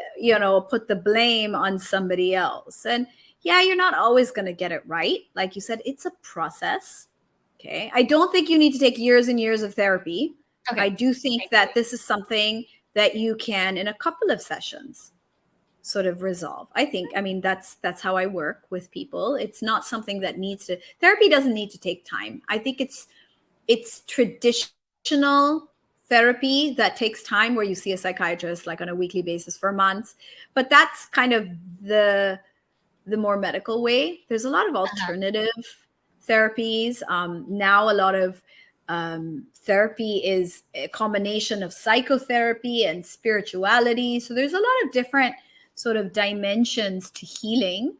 Speaker 2: put the blame on somebody else. And yeah, you're not always going to get it right. Like you said, it's a process. Okay. I don't think you need to take years and years of therapy.
Speaker 1: Okay.
Speaker 2: I do think that this is something that you can, in a couple of sessions, sort of resolve. I mean, that's how I work with people. It's not something that therapy doesn't need to take time. I think it's traditional therapy that takes time, where you see a psychiatrist like on a weekly basis for months. But that's kind of the more medical way. There's a lot of alternative therapies. Now a lot of therapy is a combination of psychotherapy and spirituality. So there's a lot of different sort of dimensions to healing.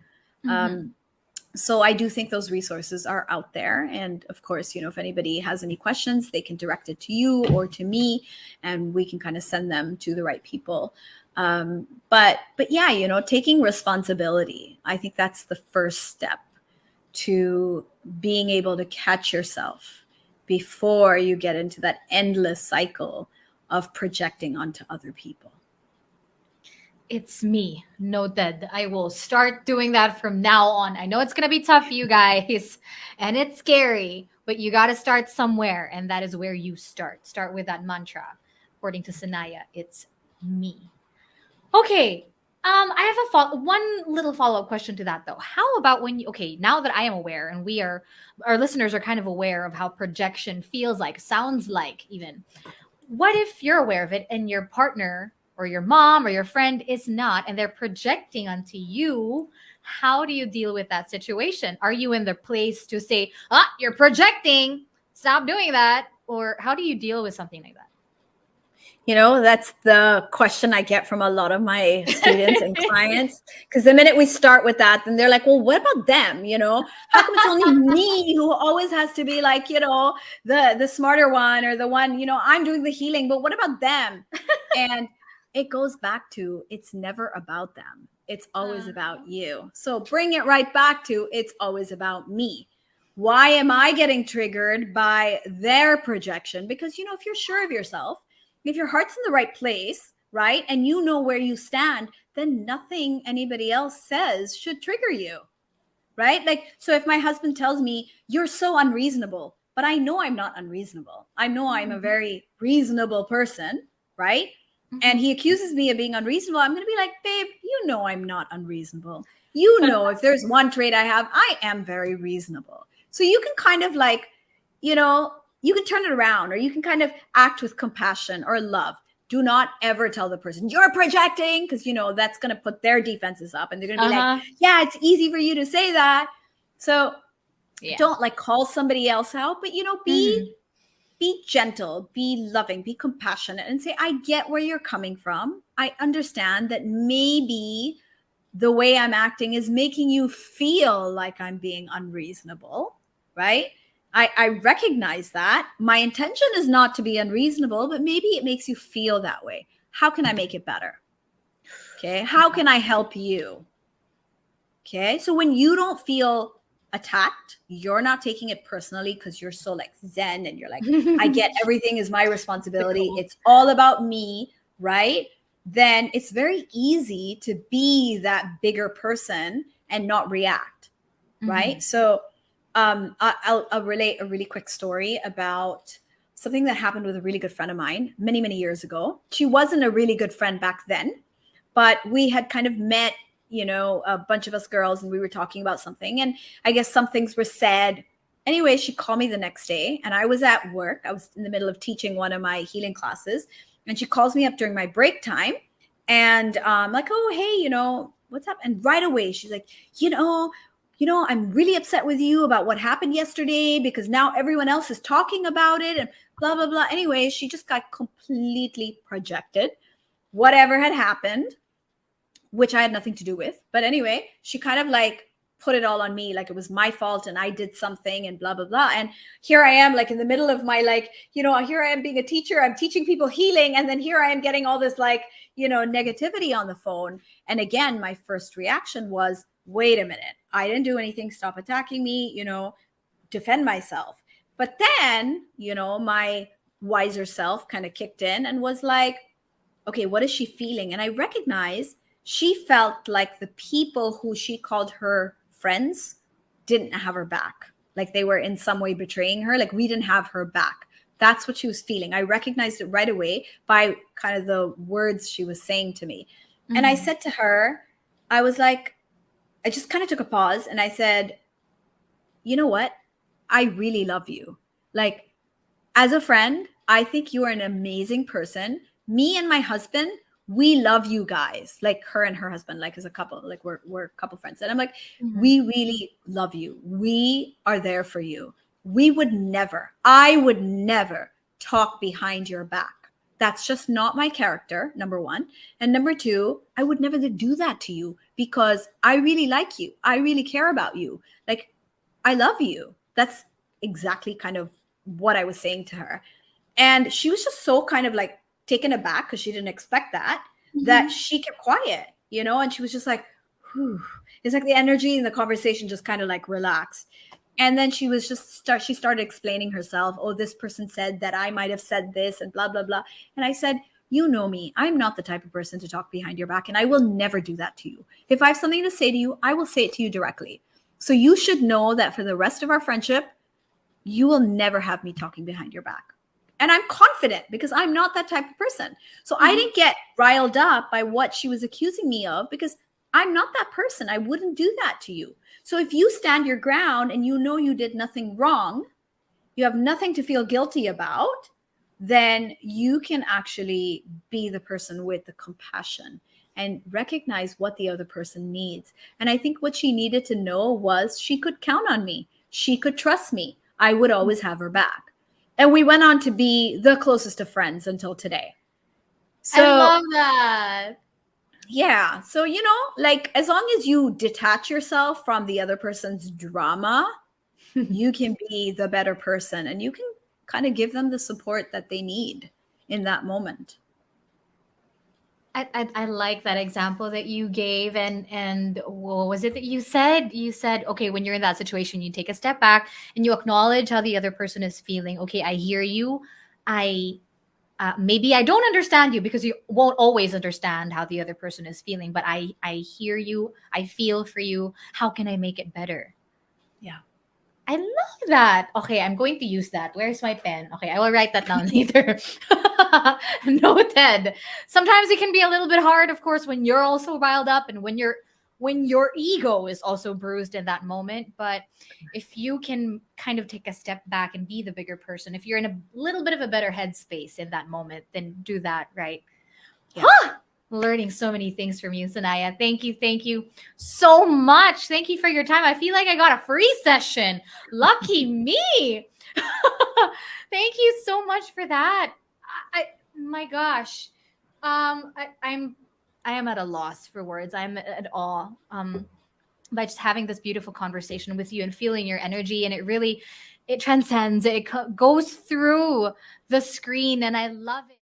Speaker 2: So I do think those resources are out there. And of course, if anybody has any questions, they can direct it to you or to me, and we can kind of send them to the right people. But yeah, taking responsibility, I think that's the first step to being able to catch yourself before you get into that endless cycle of projecting onto other people.
Speaker 1: It's me. Noted. I will start doing that from now on. I know it's going to be tough for you guys and it's scary, but you got to start somewhere. And that is where you start. Start with that mantra. According to Sanaiyah, it's me. Okay. I have one little follow-up question to that though. How about now that I am aware, and our listeners are kind of aware of how projection feels like, sounds like even. What if you're aware of it and your partner or your mom or your friend is not, and they're projecting onto you? How do you deal with that situation? Are you in the place to say, you're projecting, stop doing that? Or how do you deal with something like that?
Speaker 2: That's the question I get from a lot of my students and clients. Because the minute we start with that, then they're like, well, what about them? How come it's only me who always has to be like, the smarter one, or the one, I'm doing the healing, but what about them? And it goes back to, it's never about them. It's always about you. So bring it right back to, it's always about me. Why am I getting triggered by their projection? Because, if you're sure of yourself, if your heart's in the right place, right, and you know where you stand, then nothing anybody else says should trigger you, right? Like, so if my husband tells me, you're so unreasonable, but I know I'm not unreasonable. I know I'm a very reasonable person, right? And he accuses me of being unreasonable, I'm going to be like, babe, I'm not unreasonable. If there's one trait I have, I am very reasonable. So you can kind of like, you can turn it around, or you can kind of act with compassion or love. Do not ever tell the person you're projecting, because that's going to put their defenses up, and they're going to be like, yeah, it's easy for you to say that. So don't like call somebody else out, but be gentle, be loving, be compassionate, and say, I get where you're coming from. I understand that maybe the way I'm acting is making you feel like I'm being unreasonable, right? I recognize that. My intention is not to be unreasonable, but maybe it makes you feel that way. How can I make it better? Okay. How can I help you? Okay. So when you don't feel attacked, you're not taking it personally, because you're so like zen, and you're like, I get everything is my responsibility. It's all about me, right? Then it's very easy to be that bigger person and not react, right? So I'll relate a really quick story about something that happened with a really good friend of mine many, many years ago. She wasn't a really good friend back then, but we had kind of met, a bunch of us girls, and we were talking about something, and I guess some things were said. Anyway, she called me the next day, and I was at work. I was in the middle of teaching one of my healing classes, and she calls me up during my break time, and like, oh, hey, what's up? And right away, she's like, I'm really upset with you about what happened yesterday, because now everyone else is talking about it, and blah, blah, blah. Anyway, she just got completely projected whatever had happened, which I had nothing to do with. But anyway, she kind of like put it all on me, like it was my fault and I did something and blah, blah, blah. And here I am, like in the middle of my, like, here I am being a teacher, I'm teaching people healing. And then here I am getting all this like, negativity on the phone. And again, my first reaction was, wait a minute, I didn't do anything. Stop attacking me, defend myself. But then, my wiser self kind of kicked in and was like, okay, what is she feeling? And I recognized she felt like the people who she called her friends didn't have her back. Like they were in some way betraying her. Like we didn't have her back. That's what she was feeling. I recognized it right away by kind of the words she was saying to me. And I said to her, I was like, I just kind of took a pause and I said, you know what? I really love you. Like as a friend, I think you are an amazing person. Me and my husband, we love you guys, like her and her husband, like as a couple, like we're a couple friends. And I'm like, we really love you. We are there for you. I would never talk behind your back. That's just not my character, number one. And number two, I would never do that to you because I really like you. I really care about you. Like, I love you. That's exactly kind of what I was saying to her. And she was just so kind of like taken aback because she didn't expect that, that she kept quiet, and she was just like, whew. It's like the energy in the conversation just kind of like relaxed. And then she was she started explaining herself. Oh, this person said that I might have said this and blah, blah, blah. And I said, you know me, I'm not the type of person to talk behind your back and I will never do that to you. If I have something to say to you, I will say it to you directly. So you should know that for the rest of our friendship, you will never have me talking behind your back. And I'm confident because I'm not that type of person. So I didn't get riled up by what she was accusing me of because I'm not that person. I wouldn't do that to you. So if you stand your ground and you know you did nothing wrong, you have nothing to feel guilty about, then you can actually be the person with the compassion and recognize what the other person needs. And I think what she needed to know was she could count on me. She could trust me. I would always have her back. And we went on to be the closest of friends until today.
Speaker 1: I
Speaker 2: So,
Speaker 1: love that.
Speaker 2: yeah. So, like as long as you detach yourself from the other person's drama, you can be the better person and you can kind of give them the support that they need in that moment.
Speaker 1: I like that example that you gave, and what was it that you said? You said, okay, when you're in that situation, you take a step back and you acknowledge how the other person is feeling. Okay, I hear you. I maybe I don't understand you, because you won't always understand how the other person is feeling, but I hear you. I feel for you. How can I make it better?
Speaker 2: Yeah.
Speaker 1: I love that. Okay, I'm going to use that. Where's my pen? Okay, I will write that down later. Noted. Sometimes it can be a little bit hard, of course, when you're also riled up and when your ego is also bruised in that moment. But if you can kind of take a step back and be the bigger person, if you're in a little bit of a better headspace in that moment, then do that, right?
Speaker 2: Yeah.
Speaker 1: Learning so many things from you, Sanaiyah. Thank you so much. Thank you for your time. I feel like I got a free session. Lucky me. Thank you so much for that. My gosh. I am at a loss for words. I'm at awe. By just having this beautiful conversation with you and feeling your energy, and it transcends, it goes through the screen, and I love it.